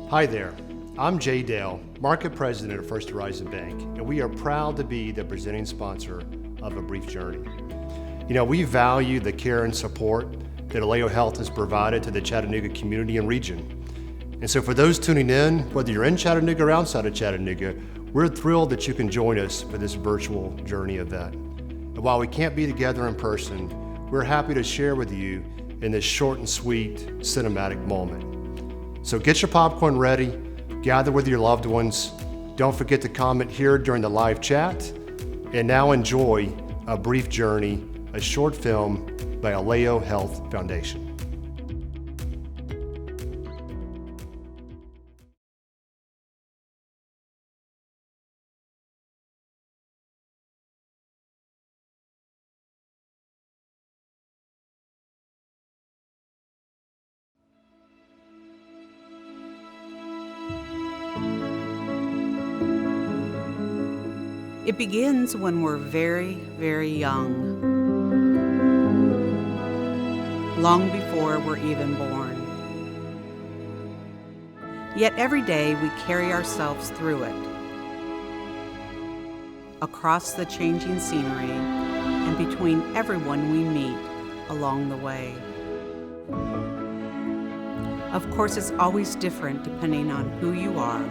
Hi there, I'm Jay Dale, Market President of First Horizon Bank, and we are proud to be the presenting sponsor of A Brief Journey. We value the care and support that Alleo Health has provided to the Chattanooga community and region. And so for those tuning in, whether you're in Chattanooga or outside of Chattanooga, we're thrilled that you can join us for this virtual journey event. And while we can't be together in person, we're happy to share with you in this short and sweet cinematic moment. So get your popcorn ready, gather with your loved ones. Don't forget to comment here during the live chat. And now enjoy A Brief Journey, a short film by Alleo Health Foundation. It begins when we're very, very young, long before we're even born. Yet every day we carry ourselves through it, across the changing scenery and between everyone we meet along the way. Of course, it's always different depending on who you are,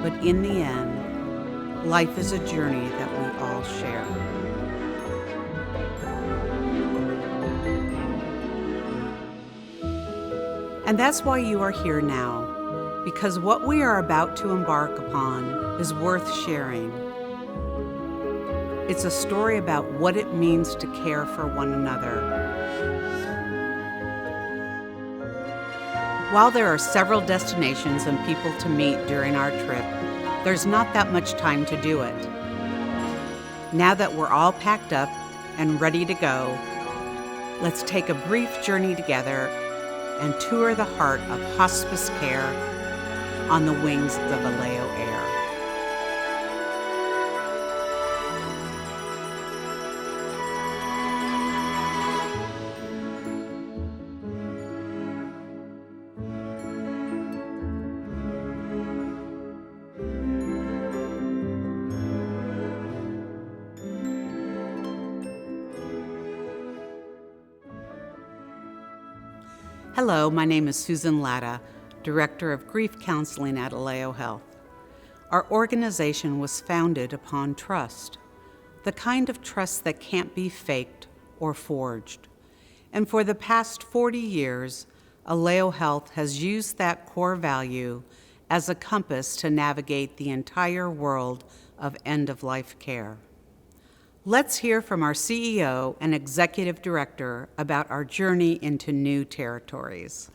but in the end, life is a journey that we all share. And that's why you are here now, because what we are about to embark upon is worth sharing. It's a story about what it means to care for one another. While there are several destinations and people to meet during our trip, there's not that much time to do it. Now that we're all packed up and ready to go, let's take a brief journey together and tour the heart of hospice care on the wings of Alleo Air. Hello, my name is Susan Latta, Director of Grief Counseling at Alleo Health. Our organization was founded upon trust, the kind of trust that can't be faked or forged. And for the past 40 years, Alleo Health has used that core value as a compass to navigate the entire world of end-of-life care. Let's hear from our CEO and Executive Director about our journey into new territories.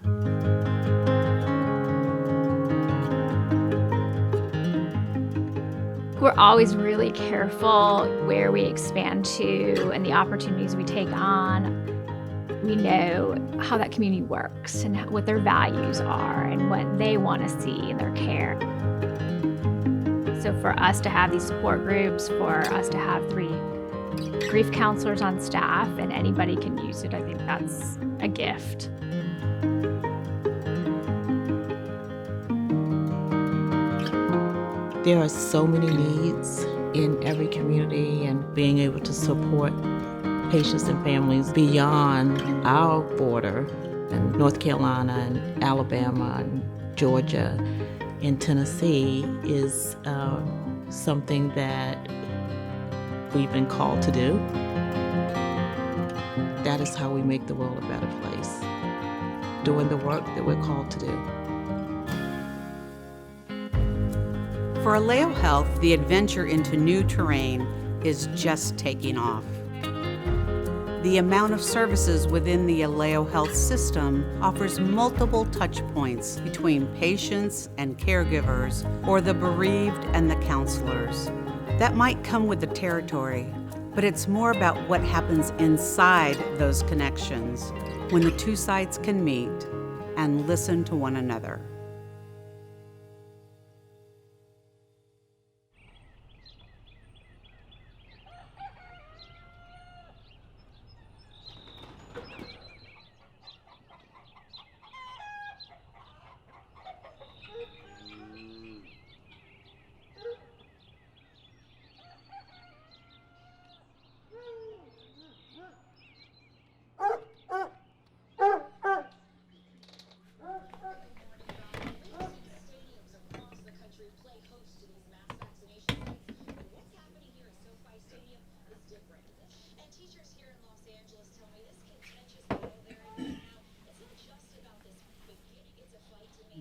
We're always really careful where we expand to and the opportunities we take on. We know how that community works and what their values are and what they want to see in their care. So for us to have these support groups, for us to have 3 grief counselors on staff and anybody can use it, I think that's a gift. There are so many needs in every community, and being able to support patients and families beyond our border in North Carolina and Alabama and Georgia and Tennessee is something that we've been called to do. That is how we make the world a better place, doing the work that we're called to do. For Alleo Health, the adventure into new terrain is just taking off. The amount of services within the Alleo Health system offers multiple touch points between patients and caregivers, or the bereaved and the counselors. That might come with the territory, but it's more about what happens inside those connections when the two sides can meet and listen to one another.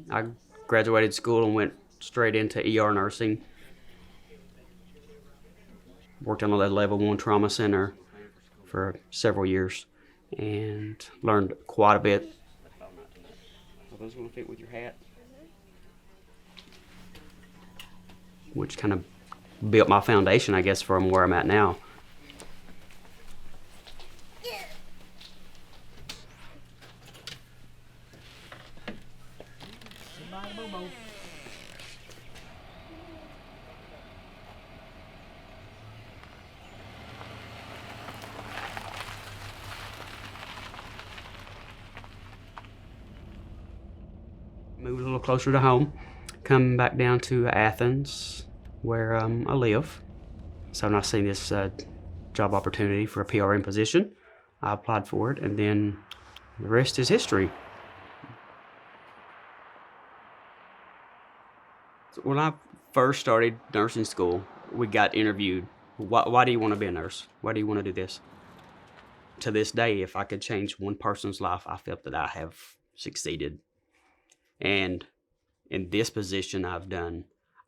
I graduated school and went straight into ER nursing. Worked on a level 1 trauma center for several years and learned quite a bit. Are those going to fit with your hat? Which kind of built my foundation, I guess, from where I'm at now. Moved a little closer to home, come back down to Athens, where I live. So when I seen this job opportunity for a PRN position, I applied for it, and then the rest is history. So when I first started nursing school, we got interviewed. Why do you want to be a nurse? Why do you want to do this? To this day, if I could change one person's life, I felt that I have succeeded. And in this position I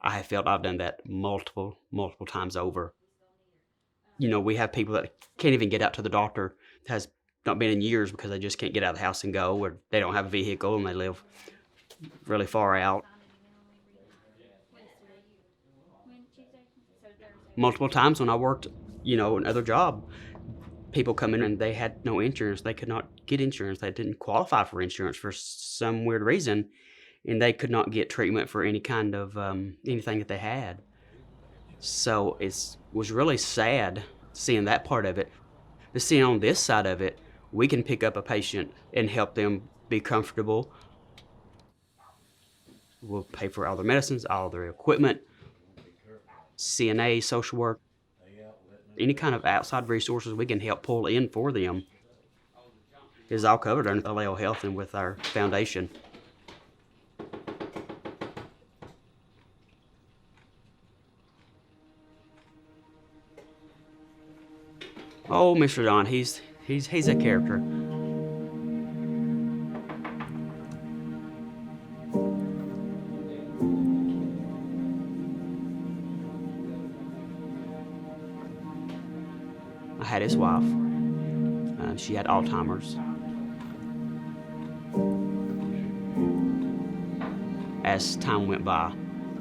have felt I've done that multiple times over. You know, we have people that can't even get out to the doctor. It has not been in years because they just can't get out of the house and go, or they don't have a vehicle and they live really far out. Multiple times when I worked, another job, people come in and they had no insurance. They could not get insurance. They didn't qualify for insurance for some weird reason, and they could not get treatment for any kind of anything that they had. So it was really sad seeing that part of it. But seeing on this side of it, we can pick up a patient and help them be comfortable. We'll pay for all their medicines, all their equipment, CNA, social work, any kind of outside resources we can help pull in for them is all covered under Alleo Health and with our foundation. Oh, Mr. Don, he's a character. I had his wife. She had Alzheimer's. As time went by,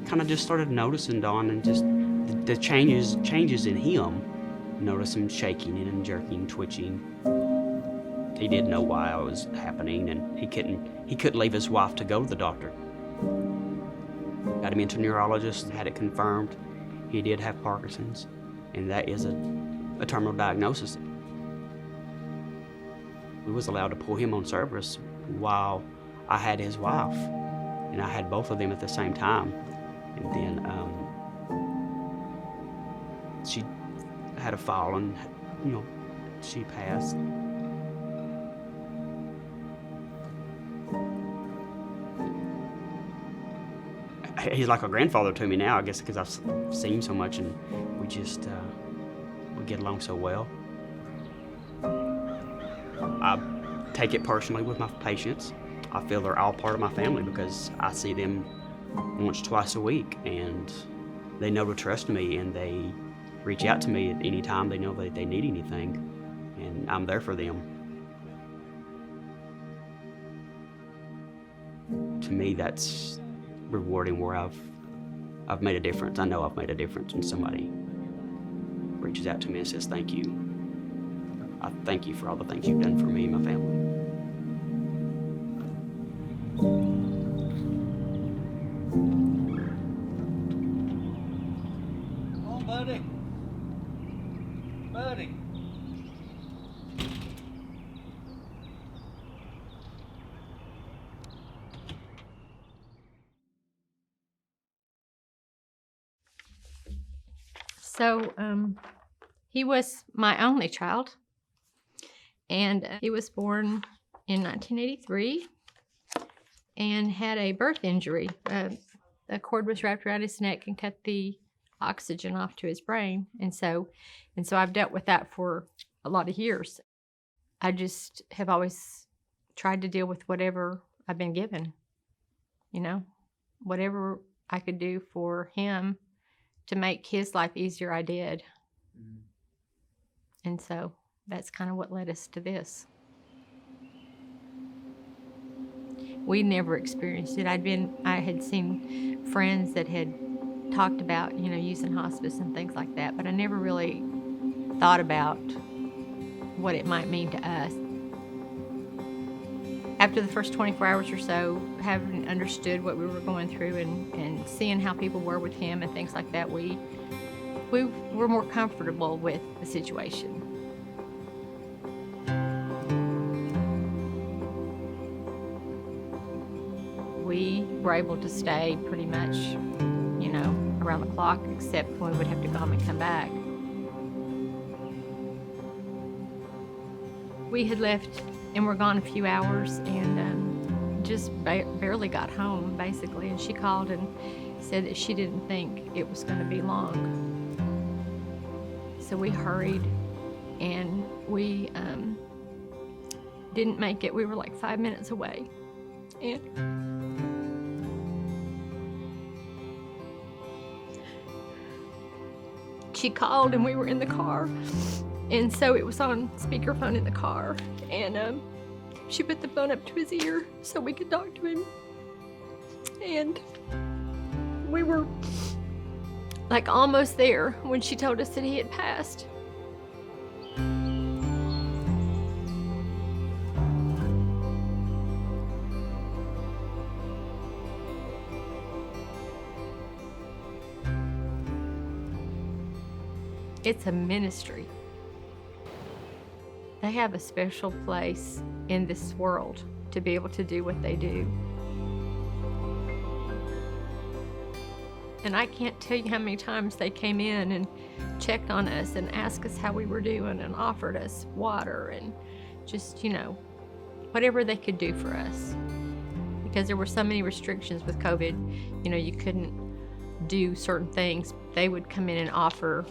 kind of just started noticing Don and just the changes in him. Noticed him shaking and jerking, twitching. He didn't know why it was happening, and he couldn't leave his wife to go to the doctor. Got him into a neurologist, had it confirmed. He did have Parkinson's, and that is a terminal diagnosis. We was allowed to pull him on service while I had his wife, and I had both of them at the same time. And then she had a fall, and she passed. He's like a grandfather to me now, I guess, because I've seen him so much, and we just we get along so well. I take it personally with my patients. I feel they're all part of my family because I see them once, twice a week, and they know to trust me, and they reach out to me at any time they know that they need anything, and I'm there for them. To me, that's rewarding, where I've made a difference. I know I've made a difference when somebody reaches out to me and says thank you. I thank you for all the things you've done for me and my family. Come on, buddy. Buddy. So he was my only child, and he was born in 1983 and had a birth injury. A cord was wrapped around his neck and cut the oxygen off to his brain, and so I've dealt with that for a lot of years. I just have always tried to deal with whatever I've been given. whatever I could do for him to make his life easier, I did. And so that's kind of what led us to this. We never experienced it. I had seen friends that had talked about, using hospice and things like that, but I never really thought about what it might mean to us. After the first 24 hours or so, having understood what we were going through and seeing how people were with him and things like that, we were more comfortable with the situation. We were able to stay pretty much, around the clock, except when we would have to go home and come back. We had left and were gone a few hours and just barely got home, basically. And she called and said that she didn't think it was going to be long. So we hurried, and we didn't make it. We were like 5 minutes away. And she called, and we were in the car. And so it was on speakerphone in the car. And she put the phone up to his ear so we could talk to him. And we were like almost there when she told us that he had passed. It's a ministry. They have a special place in this world to be able to do what they do. And I can't tell you how many times they came in and checked on us and asked us how we were doing and offered us water and just, whatever they could do for us. Because there were so many restrictions with COVID, you couldn't do certain things. They would come in and offer,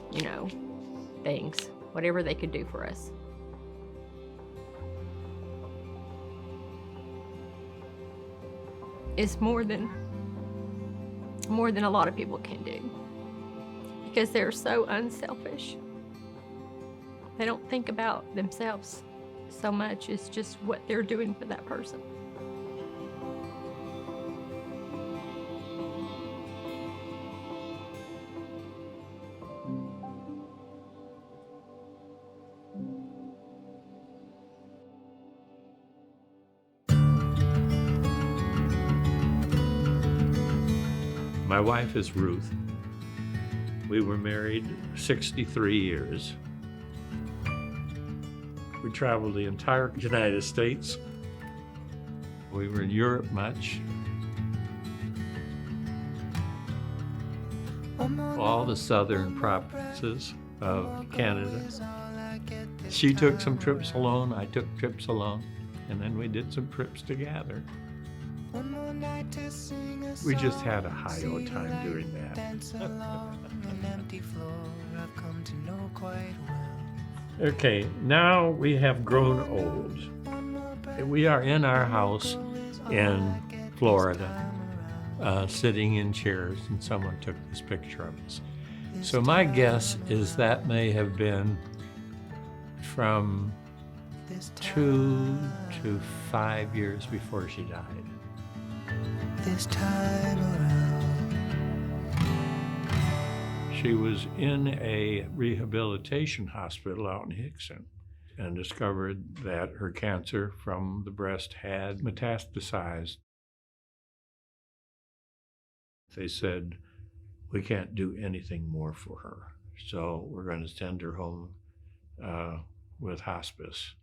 things, whatever they could do for us. It's more than a lot of people can do, because they're so unselfish. They don't think about themselves so much. It's just what they're doing for that person. My wife is Ruth. We were married 63 years. We traveled the entire United States. We were in Europe much. All the southern provinces of Canada. She took some trips alone, I took trips alone, and then we did some trips together. We just had a high old time doing that. Okay, now we have grown old. We are in our house in Florida, sitting in chairs, and someone took this picture of us. So my guess is that may have been from 2 to 5 years before she died. This time around. She was in a rehabilitation hospital out in Hickson and discovered that her cancer from the breast had metastasized. They said, we can't do anything more for her, so we're going to send her home with hospice.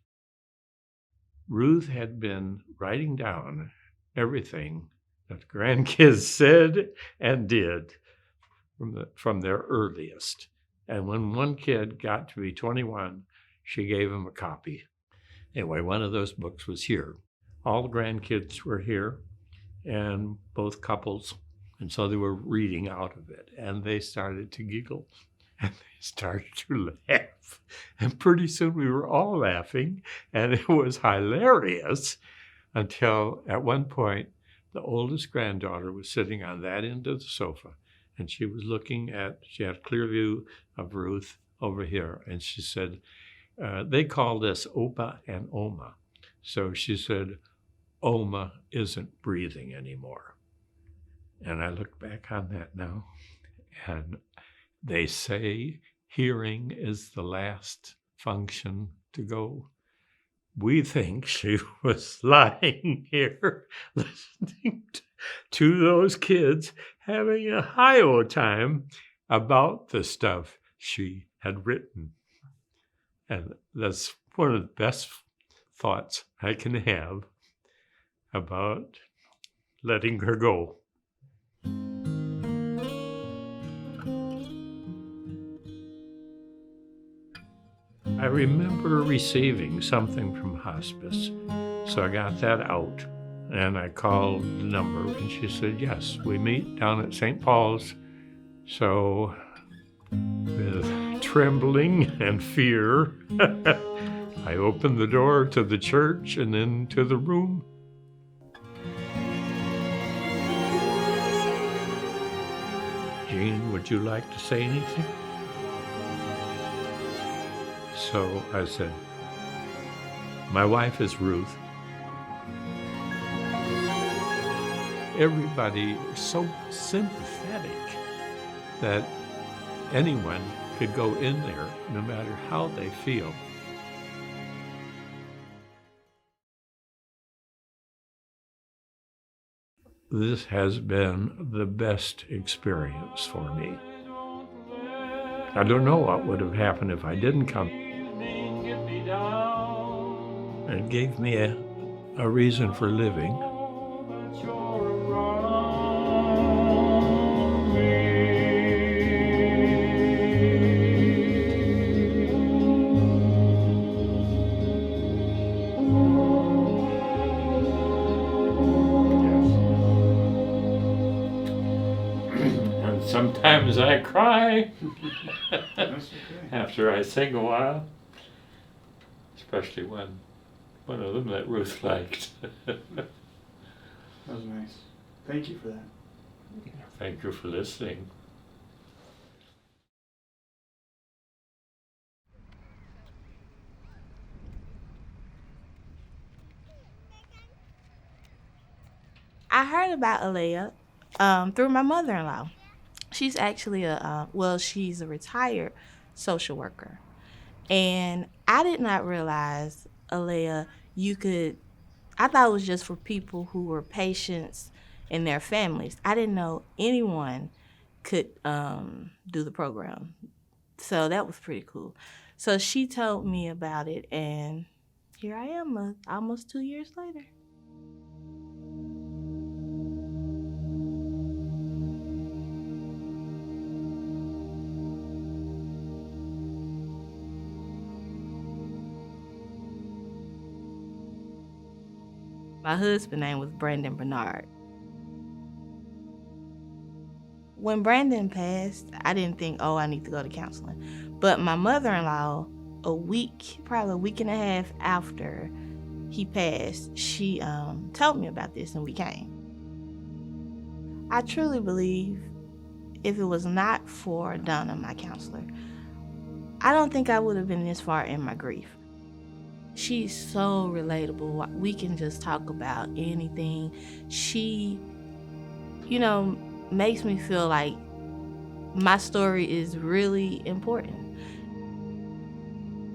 Ruth had been writing down everything that the grandkids said and did from their earliest. And when one kid got to be 21, she gave him a copy. Anyway, one of those books was here. All the grandkids were here, and both couples, and so they were reading out of it, and they started to giggle, and they started to laugh. And pretty soon we were all laughing, and it was hilarious until at one point, The oldest granddaughter was sitting on that end of the sofa, and she was she had a clear view of Ruth over here, and she said, they called us Opa and Oma. So she said, Oma isn't breathing anymore. And I look back on that now, and they say hearing is the last function to go. We think she was lying here listening to those kids having a high-o time about the stuff she had written. And that's one of the best thoughts I can have about letting her go. I remember receiving something from hospice, so I got that out, and I called the number, and she said, yes, we meet down at St. Paul's. So with trembling and fear, I opened the door to the church and then to the room. Jean, would you like to say anything? So I said, my wife is Ruth. Everybody is so sympathetic that anyone could go in there no matter how they feel. This has been the best experience for me. I don't know what would have happened if I didn't come. It gave me a reason for living. And sometimes I cry after I sing a while, especially when one of them that Ruth liked. That was nice. Thank you for that. Thank you for listening. I heard about Alleo through my mother-in-law. She's actually she's a retired social worker. And I did not realize, Alleo, I thought it was just for people who were patients and their families. I didn't know anyone could do the program. So that was pretty cool. So she told me about it, and here I am almost 2 years later. My husband's name was Brandon Bernard. When Brandon passed, I didn't think, I need to go to counseling. But my mother-in-law, probably a week and a half after he passed, she told me about this, and we came. I truly believe if it was not for Donna, my counselor, I don't think I would have been this far in my grief. She's so relatable. We can just talk about anything. She, makes me feel like my story is really important.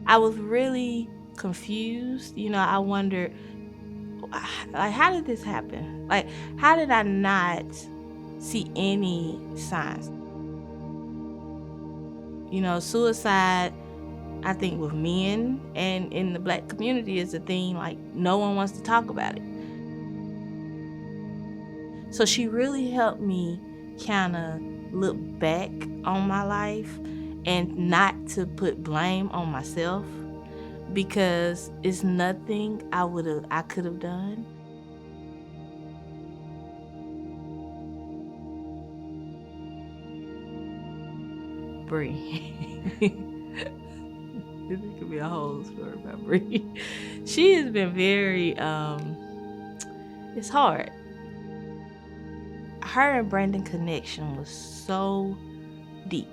I was really confused. I wondered, how did this happen? How did I not see any signs? Suicide, I think with men and in the Black community is a thing, no one wants to talk about it. So she really helped me kind of look back on my life and not to put blame on myself, because it's nothing I could have done. Bree. This could be a whole story about Bree. She has been very, it's hard. her and Brandon connection was so deep.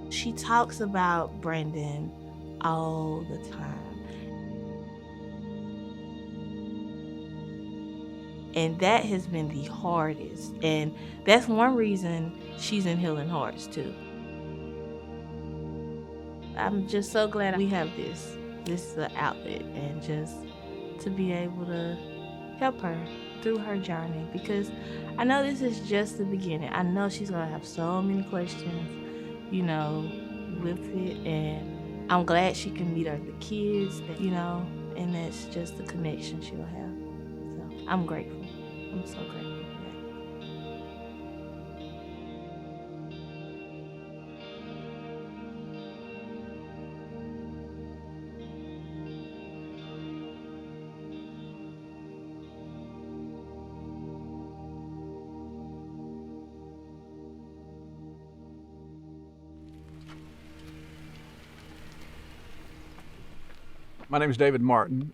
She talks about Brandon all the time. And that has been the hardest. And that's one reason she's in Healing Hearts too. I'm just so glad we have this outlet, and just to be able to help her through her journey, because I know this is just the beginning. I know she's gonna have so many questions, you know, with it, and I'm glad she can meet other kids, that, you know, and that's just the connection she'll have. So I'm grateful. I'm so grateful for that. My name is David Martin,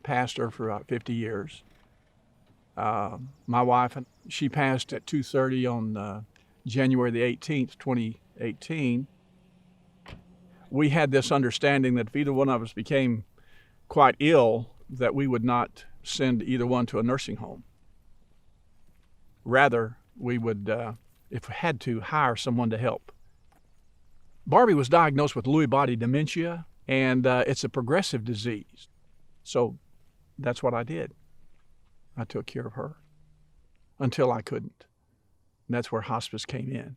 pastor for about 50 years. My wife, she passed at 2:30 on January the 18th, 2018. We had this understanding that if either one of us became quite ill, that we would not send either one to a nursing home. Rather, we would, if we had to, hire someone to help. Barbie was diagnosed with Lewy body dementia, and it's a progressive disease. So that's what I did. I took care of her until I couldn't. And that's where hospice came in.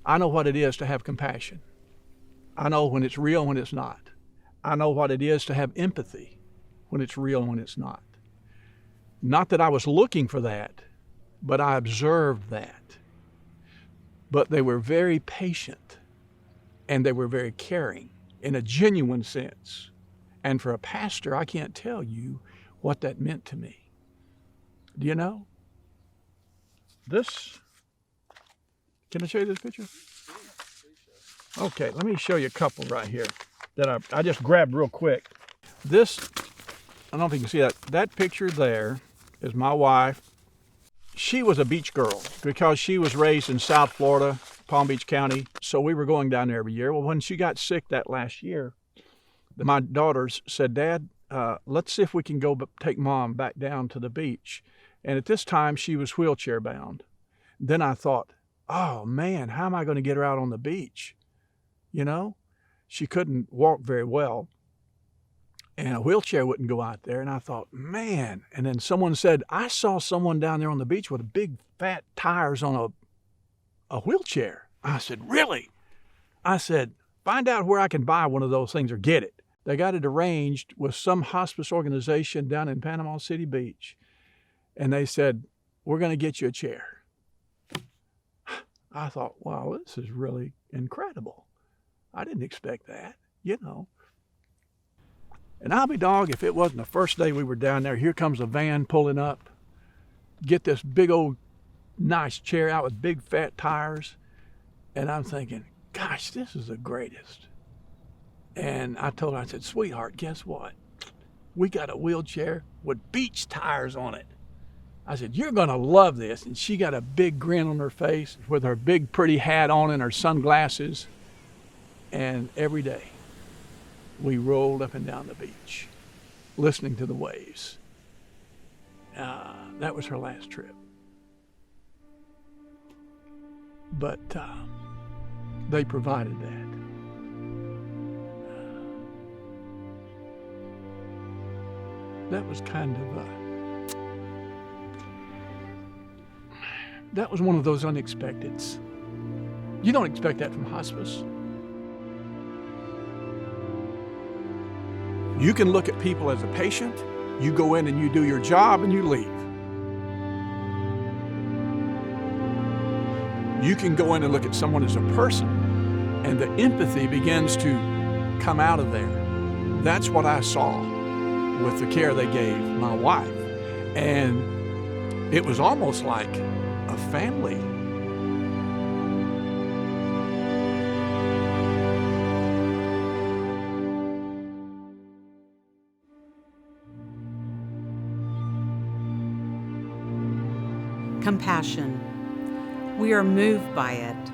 I know what it is to have compassion. I know when it's real and when it's not. I know what it is to have empathy when it's real and when it's not. Not that I was looking for that, but I observed that. But they were very patient, and they were very caring in a genuine sense. And for a pastor, I can't tell you what that meant to me. Do you know? This, can I show you this picture? Okay, let me show you a couple right here that I just grabbed real quick. This, I don't know if you can see that. That picture there is my wife. She was a beach girl because she was raised in South Florida, Palm Beach County. So we were going down there every year. Well, when she got sick that last year, my daughters said, Dad, let's see if we can go take Mom back down to the beach. And at this time, she was wheelchair bound. Then I thought, oh man, how am I going to get her out on the beach? You know, she couldn't walk very well, and a wheelchair wouldn't go out there. And I thought, man. And then someone said, I saw someone down there on the beach with big fat tires on a wheelchair. I said, really? I said, find out where I can buy one of those things or get it. They got it arranged with some hospice organization down in Panama City Beach. And they said, we're going to get you a chair. I thought, wow, this is really incredible. I didn't expect that, you know. And I'll be dog if it wasn't the first day we were down there, here comes a van pulling up, get this big old nice chair out with big fat tires. And I'm thinking, gosh, this is the greatest. And I told her, I said, sweetheart, guess what? We got a wheelchair with beach tires on it. I said, you're going to love this. And she got a big grin on her face with her big pretty hat on and her sunglasses. And every day we rolled up and down the beach, listening to the waves. That was her last trip. But they provided that. That was kind of that was one of those unexpecteds. You don't expect that from hospice. You can look at people as a patient, you go in and you do your job and you leave. You can go in and look at someone as a person, and the empathy begins to come out of there. That's what I saw with the care they gave my wife. And it was almost like a family. Compassion. We are moved by it.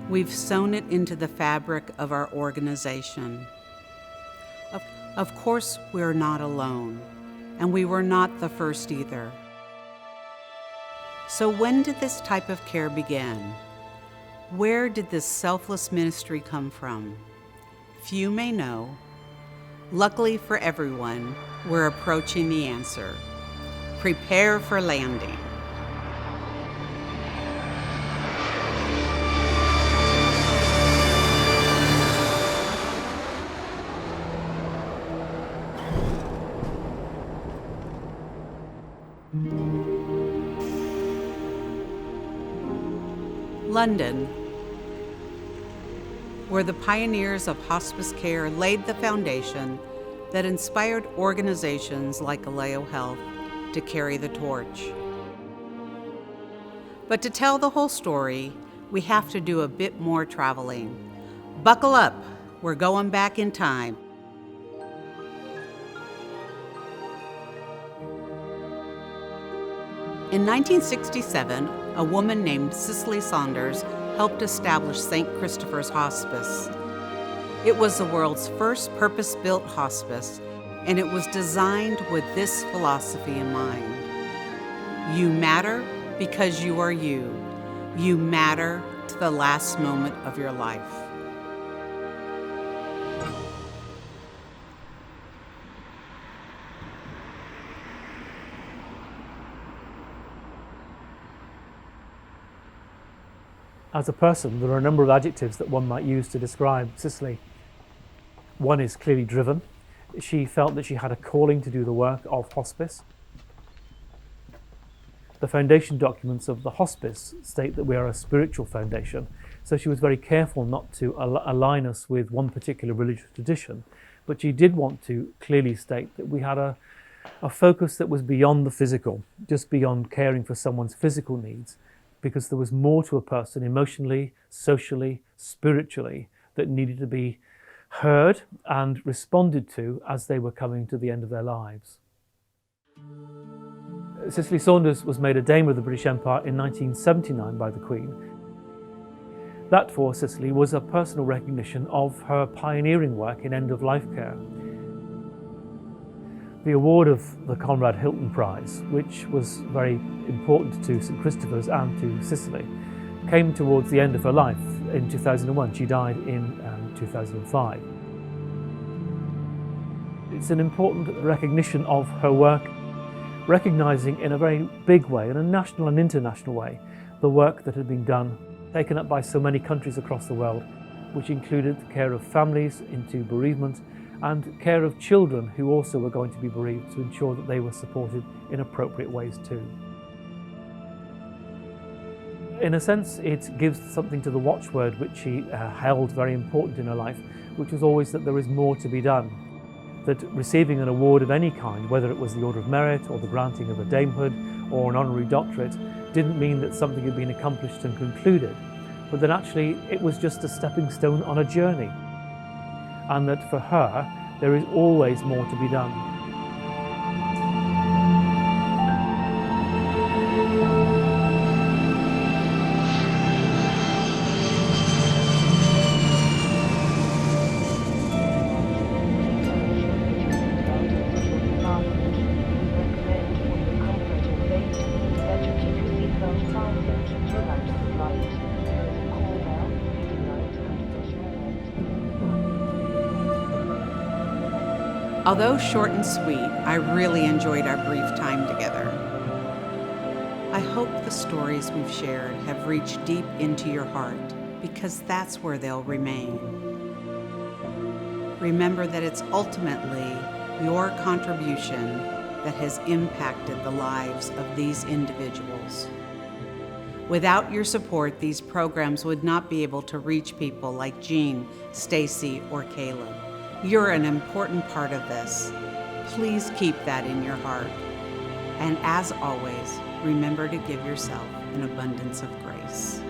We've sewn it into the fabric of our organization. Of course, we're not alone, and we were not the first either. So when did this type of care begin? Where did this selfless ministry come from? Few may know. Luckily for everyone, we're approaching the answer. Prepare for landing. London, where the pioneers of hospice care laid the foundation that inspired organizations like Alleo Health to carry the torch. But to tell the whole story, we have to do a bit more traveling. Buckle up, we're going back in time. In 1967, a woman named Cicely Saunders helped establish St. Christopher's Hospice. It was the world's first purpose-built hospice, and it was designed with this philosophy in mind. You matter because you are you. You matter to the last moment of your life. As a person, there are a number of adjectives that one might use to describe Cicely. One is clearly driven. She felt that she had a calling to do the work of hospice. The foundation documents of the hospice state that we are a spiritual foundation, so she was very careful not to align us with one particular religious tradition, but she did want to clearly state that we had a focus that was beyond the physical, just beyond caring for someone's physical needs, because there was more to a person emotionally, socially, spiritually that needed to be heard and responded to as they were coming to the end of their lives. Cicely Saunders was made a Dame of the British Empire in 1979 by the Queen. That for Cicely was a personal recognition of her pioneering work in end-of-life care. The award of the Conrad Hilton Prize, which was very important to St. Christopher's and to Cicely, came towards the end of her life in 2001. She died in 2005. It's an important recognition of her work, recognising in a very big way, in a national and international way, the work that had been done, taken up by so many countries across the world, which included the care of families into bereavement and care of children who also were going to be bereaved, to ensure that they were supported in appropriate ways too. In a sense, it gives something to the watchword which she held very important in her life, which was always that there is more to be done. That receiving an award of any kind, whether it was the Order of Merit or the granting of a damehood or an honorary doctorate, didn't mean that something had been accomplished and concluded, but that actually it was just a stepping stone on a journey. And that for her, there is always more to be done. Although short and sweet, I really enjoyed our brief time together. I hope the stories we've shared have reached deep into your heart, because that's where they'll remain. Remember that it's ultimately your contribution that has impacted the lives of these individuals. Without your support, these programs would not be able to reach people like Jean, Stacy, or Caleb. You're an important part of this. Please keep that in your heart. And as always, remember to give yourself an abundance of grace.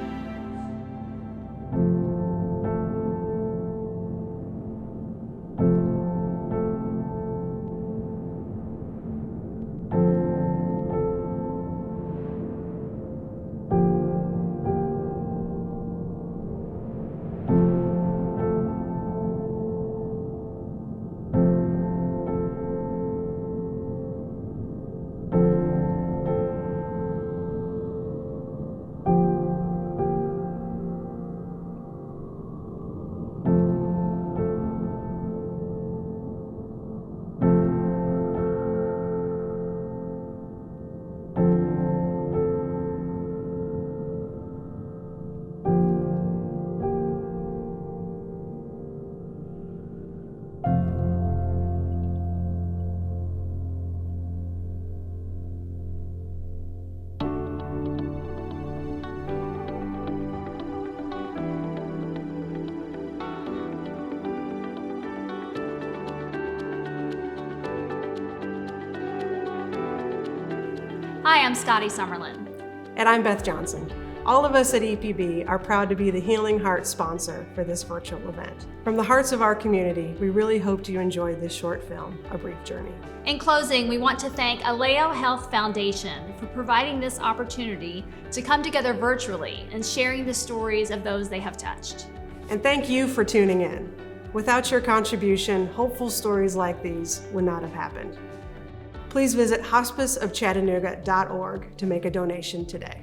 Hi, I'm Scotty Summerlin. And I'm Beth Johnson. All of us at EPB are proud to be the Healing Heart sponsor for this virtual event. From the hearts of our community, we really hoped you enjoyed this short film, A Brief Journey. In closing, we want to thank Alleo Health Foundation for providing this opportunity to come together virtually and sharing the stories of those they have touched. And thank you for tuning in. Without your contribution, hopeful stories like these would not have happened. Please visit hospiceofchattanooga.org to make a donation today.